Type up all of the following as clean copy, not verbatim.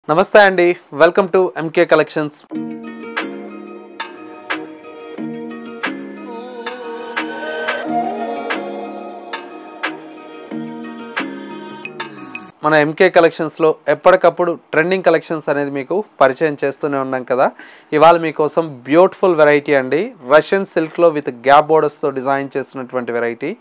నమస్తే అండి, welcome to MK collections. మన ఎంకే కలెక్షన్స్లో ఎప్పటికప్పుడు ట్రెండింగ్ కలెక్షన్స్ అనేది మీకు పరిచయం చేస్తూనే ఉన్నాం కదా. ఇవాళ మీకోసం బ్యూటిఫుల్ వెరైటీ అండి, రష్యన్ సిల్క్లో విత్ గ్యాప్ బోర్డర్స్తో డిజైన్ చేసినటువంటి వెరైటీ.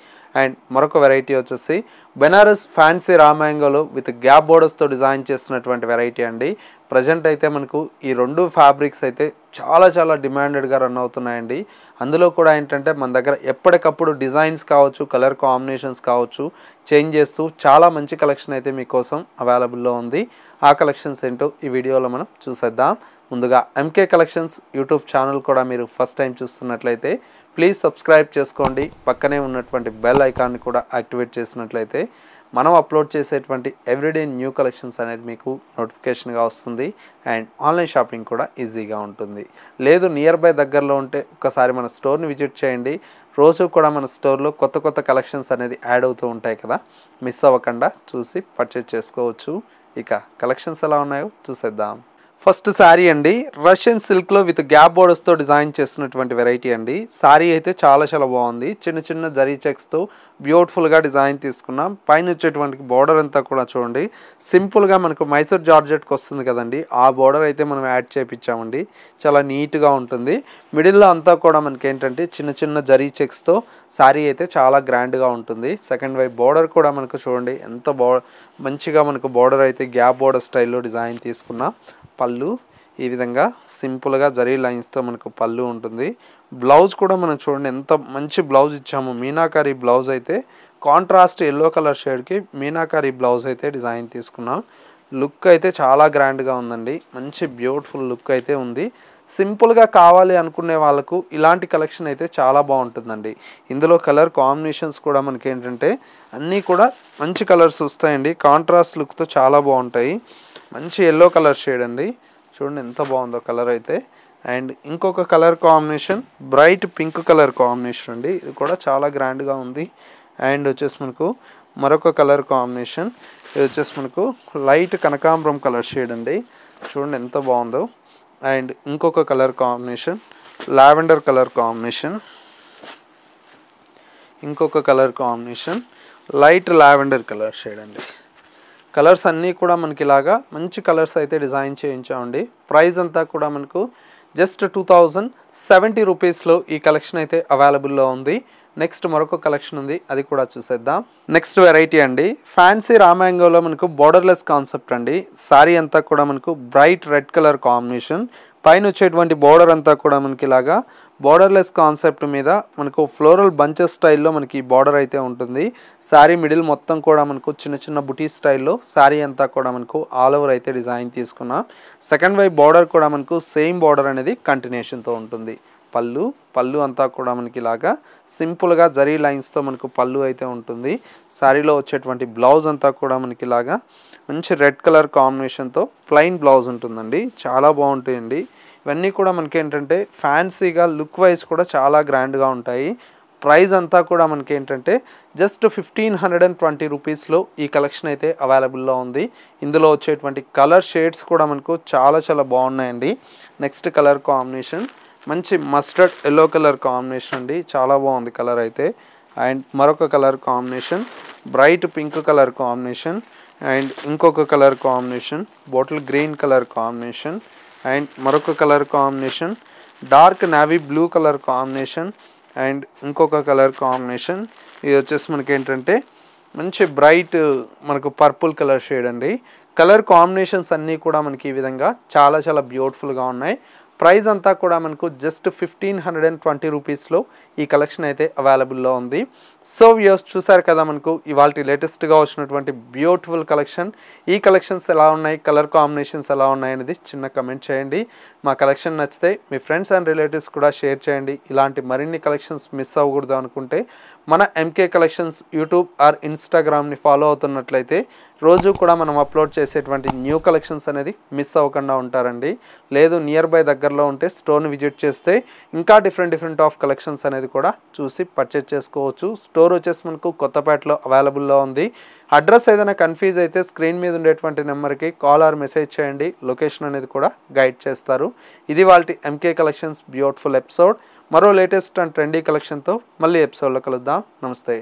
అండ్ మరొక వెరైటీ వచ్చేసి బెనారస్ ఫ్యాన్సీ రామాంగోలో విత్ గ్యాప్ బోర్డర్స్తో డిజైన్ చేసినటువంటి వెరైటీ అండి. ప్రజెంట్ అయితే మనకు ఈ రెండు ఫ్యాబ్రిక్స్ అయితే చాలా డిమాండెడ్గా రన్ అవుతున్నాయండి. అందులో కూడా ఏంటంటే మన దగ్గర ఎప్పటికప్పుడు డిజైన్స్ కావచ్చు, కలర్ కాంబినేషన్స్ కావచ్చు చేంజ్ చేస్తూ చాలా మంచి కలెక్షన్ అయితే మీకోసం అవైలబుల్లో ఉంది. ఆ కలెక్షన్స్ ఏంటో ఈ వీడియోలో మనం చూసేద్దాం. ముందుగా ఎంకే కలెక్షన్స్ యూట్యూబ్ ఛానల్ కూడా మీరు ఫస్ట్ టైం చూస్తున్నట్లయితే ప్లీజ్ సబ్స్క్రైబ్ చేసుకోండి. పక్కనే ఉన్నటువంటి బెల్ ఐకాన్ని కూడా యాక్టివేట్ చేసినట్లయితే మనం అప్లోడ్ చేసేటువంటి ఎవ్రీడే న్యూ కలెక్షన్స్ అనేది మీకు నోటిఫికేషన్గా వస్తుంది. అండ్ ఆన్లైన్ షాపింగ్ కూడా ఈజీగా ఉంటుంది. లేదు నియర్ బై దగ్గరలో ఉంటే ఒక్కసారి మన స్టోర్ని విజిట్ చేయండి. రోజు కూడా మన స్టోర్లో కొత్త కలెక్షన్స్ అనేది యాడ్ అవుతూ ఉంటాయి కదా, మిస్ అవ్వకుండా చూసి పర్చేజ్ చేసుకోవచ్చు. ఇక కలెక్షన్స్ ఎలా ఉన్నాయో చూసేద్దాం. ఫస్ట్ శారీ అండి, రష్యన్ సిల్క్లో విత్ గ్యాప్ బోర్డర్స్తో డిజైన్ చేసినటువంటి వెరైటీ అండి. శారీ అయితే చాలా బాగుంది. చిన్న జరీ చెక్స్తో బ్యూటిఫుల్గా డిజైన్ తీసుకున్నాం. పైన వచ్చేటువంటి బోర్డర్ అంతా కూడా చూడండి సింపుల్గా మనకు మైసూర్ జార్జెట్కి వస్తుంది కదండి, ఆ బోర్డర్ అయితే మనం యాడ్ చేయించామండి. చాలా నీట్గా ఉంటుంది. మిడిల్లో అంతా కూడా మనకి ఏంటంటే చిన్న జరీ చెక్స్తో శారీ అయితే చాలా గ్రాండ్గా ఉంటుంది. సెకండ్ వైపు బోర్డర్ కూడా మనకు చూడండి ఎంత మంచిగా మనకు బోర్డర్ అయితే గ్యాప్ బోర్డర్ స్టైల్లో డిజైన్ తీసుకున్నాం. పళ్ళు ఈ విధంగా సింపుల్గా జరీ లైన్స్తో మనకు పళ్ళు ఉంటుంది. బ్లౌజ్ కూడా మనం చూడండి ఎంత మంచి బ్లౌజ్ ఇచ్చాము. మీనాకారి బ్లౌజ్ అయితే contrast yellow colour షేడ్కి meenakari blouse అయితే డిజైన్ తీసుకున్నాం. లుక్ అయితే చాలా గ్రాండ్గా ఉందండి. మంచి బ్యూటిఫుల్ లుక్ అయితే ఉంది. సింపుల్గా కావాలి అనుకునే వాళ్ళకు ఇలాంటి కలెక్షన్ అయితే చాలా బాగుంటుందండి. ఇందులో కలర్ కాంబినేషన్స్ కూడా మనకి ఏంటంటే అన్నీ కూడా మంచి కలర్స్ వస్తాయండి. కాంట్రాస్ట్ లుక్తో చాలా బాగుంటాయి. మంచి ఎల్లో కలర్ షేడ్ అండి, చూడండి ఎంత బాగుందో కలర్ అయితే. అండ్ ఇంకొక colour combination bright pink colour combination అండి, ఇది కూడా చాలా గ్రాండ్గా ఉంది. అండ్ వచ్చేసి మనకు మరొక కలర్ కాంబినేషన్, ఇది వచ్చేసి మనకు లైట్ కనకాంబరం కలర్ షేడ్ అండి, చూడండి ఎంత బాగుందో. అండ్ ఇంకొక colour combination lavender colour combination, ఇంకొక colour combination light lavender colour shade అండి. కలర్స్ అన్నీ కూడా మనకి ఇలాగా మంచి కలర్స్ అయితే డిజైన్ చేయించామండి. ప్రైస్ అంతా కూడా మనకు జస్ట్ 2070 రూపీస్లో ఈ కలెక్షన్ అయితే అవైలబుల్లో ఉంది. నెక్స్ట్ మరొక కలెక్షన్ ఉంది, అది కూడా చూసేద్దాం. నెక్స్ట్ వెరైటీ అండి, ఫ్యాన్సీ రామాంగోలో మనకు బోర్డర్లెస్ కాన్సెప్ట్ అండి. శారీ అంతా కూడా మనకు బ్రైట్ రెడ్ కలర్ కాంబినేషన్. పైన వచ్చేటువంటి బోర్డర్ అంతా కూడా మనకి ఇలాగా బోర్డర్లెస్ కాన్సెప్ట్ మీద మనకు ఫ్లోరల్ బంచెస్ స్టైల్లో మనకి బోర్డర్ అయితే ఉంటుంది. శారీ మిడిల్ మొత్తం కూడా మనకు చిన్న బుటీ స్టైల్లో శారీ అంతా కూడా మనకు ఆల్ ఓవర్ అయితే డిజైన్ తీసుకున్నాం. సెకండ్ వైపు బోర్డర్ కూడా మనకు సేమ్ బోర్డర్ అనేది కంటిన్యూషన్తో ఉంటుంది. పళ్ళు అంతా కూడా మనకి ఇలాగా సింపుల్గా జరీ లైన్స్తో మనకు పళ్ళు అయితే ఉంటుంది. శారీలో వచ్చేటువంటి బ్లౌజ్ అంతా కూడా మనకి ఇలాగా మంచి రెడ్ కలర్ కాంబినేషన్తో ప్లెయిన్ బ్లౌజ్ ఉంటుందండి, చాలా బాగుంటాయండి. ఇవన్నీ కూడా మనకి ఏంటంటే ఫ్యాన్సీగా లుక్ వైజ్ కూడా చాలా గ్రాండ్గా ఉంటాయి. ప్రైస్ అంతా కూడా మనకి ఏంటంటే జస్ట్ 1520 రూపీస్లో ఈ కలెక్షన్ అయితే అవైలబుల్లో ఉంది. ఇందులో వచ్చేటువంటి కలర్ షేడ్స్ కూడా మనకు చాలా బాగున్నాయండి. నెక్స్ట్ కలర్ కాంబినేషన్ మంచి మస్టర్డ్ ఎల్లో కలర్ కాంబినేషన్ అండి, చాలా బాగుంది కలర్ అయితే. అండ్ మరొక colour combination bright pink colour combination. And ఇంకొక colour combination bottle green colour combination. And మరొక colour combination dark navy blue colour combination. And ఇంకొక colour combination ఇది వచ్చేసి మనకి ఏంటంటే మంచి బ్రైట్ మనకు పర్పుల్ కలర్ షేడ్ అండి. కలర్ కాంబినేషన్స్ అన్నీ కూడా మనకి ఈ విధంగా చాలా బ్యూటిఫుల్గా ఉన్నాయి. ప్రైస్ అంతా కూడా మనకు జస్ట్ 1520 రూపీస్లో ఈ కలెక్షన్ అయితే అవైలబుల్లో ఉంది. సో వ్యూయర్స్ చూసారు కదా మనకు ఇవాళ లేటెస్ట్గా వచ్చినటువంటి బ్యూటిఫుల్ కలెక్షన్. ఈ కలెక్షన్స్ ఎలా ఉన్నాయి, కలర్ కాంబినేషన్స్ ఎలా ఉన్నాయి అనేది చిన్న కమెంట్ చేయండి. మా కలెక్షన్ నచ్చితే మీ ఫ్రెండ్స్ అండ్ రిలేటివ్స్ కూడా షేర్ చేయండి. ఇలాంటి మరిన్ని కలెక్షన్స్ మిస్ అవ్వకూడదు అనుకుంటే మన ఎంకే కలెక్షన్స్ యూట్యూబ్ ఆర్ ఇన్స్టాగ్రామ్ని ఫాలో అవుతున్నట్లయితే రోజు కూడా మనం అప్లోడ్ చేసేటువంటి న్యూ కలెక్షన్స్ అనేది మిస్ అవ్వకుండా ఉంటారండి. లేదు నియర్ బై దగ్గరలో ఉంటే స్టోర్ని విజిట్ చేస్తే ఇంకా డిఫరెంట్ ఆఫ్ కలెక్షన్స్ అనేది కూడా చూసి పర్చేజ్ చేసుకోవచ్చు. స్టోర్ వచ్చేసి మనకు కొత్తపేటలో అవైలబుల్లో ఉంది. అడ్రస్ ఏదైనా కన్ఫ్యూజ్ అయితే స్క్రీన్ మీద ఉండేటువంటి నెంబర్కి కాల్ ఆర్ మెసేజ్ చేయండి. లొకేషన్ అనేది కూడా గైడ్ చేస్తారు. ఇది వాళ్ళ ఎంకే కలెక్షన్స్ బ్యూటిఫుల్ ఎపిసోడ్. మరో లేటెస్ట్ అండ్ ట్రెండీ కలెక్షన్తో మళ్ళీ ఎపిసోడ్లో కలుద్దాం. నమస్తే.